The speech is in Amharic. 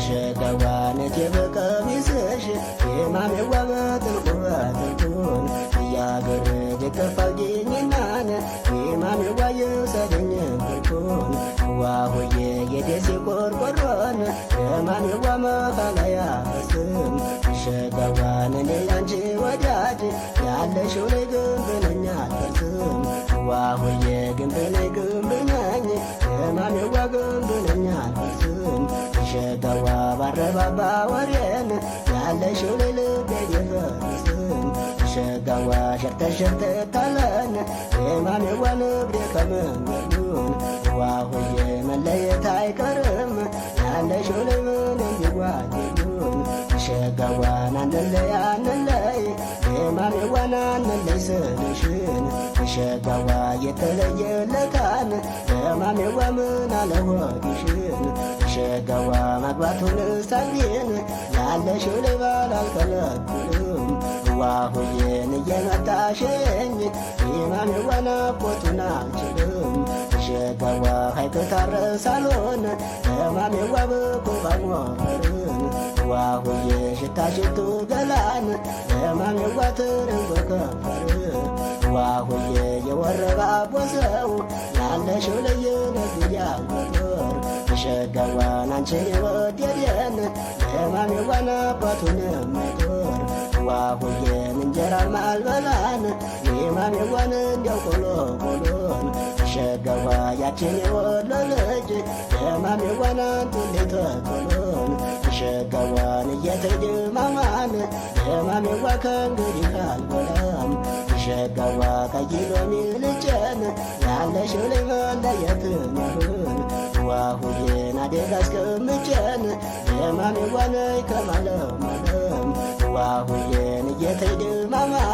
ሸጋዋነት የበቀሚስሽ የማሜዋ በጥልቁን እያገረደ ከፋልኝናን የማሜዋ የውሰደኝ ክልኩን ዋሆዬ የደሴ ቆርቆሮን የማሜዋ መፋለያ ስም ሸጋዋን እኔ ያንቺ ወዳጅ ያለሽው ላይ ግንብነኛ አልፈርስም ዋሆዬ ግንብነኝ ግንብነኝ የማሜዋ ግንብነኛ አልፈርስም ሸጋዋ ባረባባ ወሬን ያለሽው ላይ ልቤ ይፈርስም ሸጋዋ ሸርተሸርተ ታለን የማሜዋ ንግዴ ከመንገዱን ዋሆዬ መለየት አይቀርም ያለሽው ላይ ምን እንዲጓደሉን ሸጋዋን አንለይ አንለይ የማሜዋን አንለይ ስልሽን ሸጋዋ የተለየለታን የማሜዋ ምን አለሆድሽን ሸጋዋ ማግባቱን ሳቢን ያለሽው ላይ ባላልከለክልም ዋሆዬን እየመጣሽኝ የማሜዋን አቦቱን አልችልም ሸጋዋ ሀይቅ ታረሳሎን የማሜዋ በኮባን ወፈርን ዋሆዬ ሽታሽቱ ገላን የማሜዋ ትርንጎ ከንፈር ዋሆዬ የወረባ ቦሰው ያለሽው ላይ ነግያልበቶር ሸጋዋን አንቺን የወደደን የማሜዋን አባቱን መቶር ዋሆዬን እንጀራ ማልበላን የማሜዋን እንዲያው ቆሎ ቆሎን ሸጋዋ ያችን የወሎ ልጅ የማሜዋን አንቱሌተ ቆሎን ሸጋዋን እየተድማማን የማሜዋ ከእንግዲህ አልበላም ሸጋዋ ከጊሎሚ ልጨን ያለሽው ላይ መለየትን ይሁን ዋሆዬን አደጋ አስቀምጨን የማሜዋን ከማለመለም ዋሆዬን እየተድማማን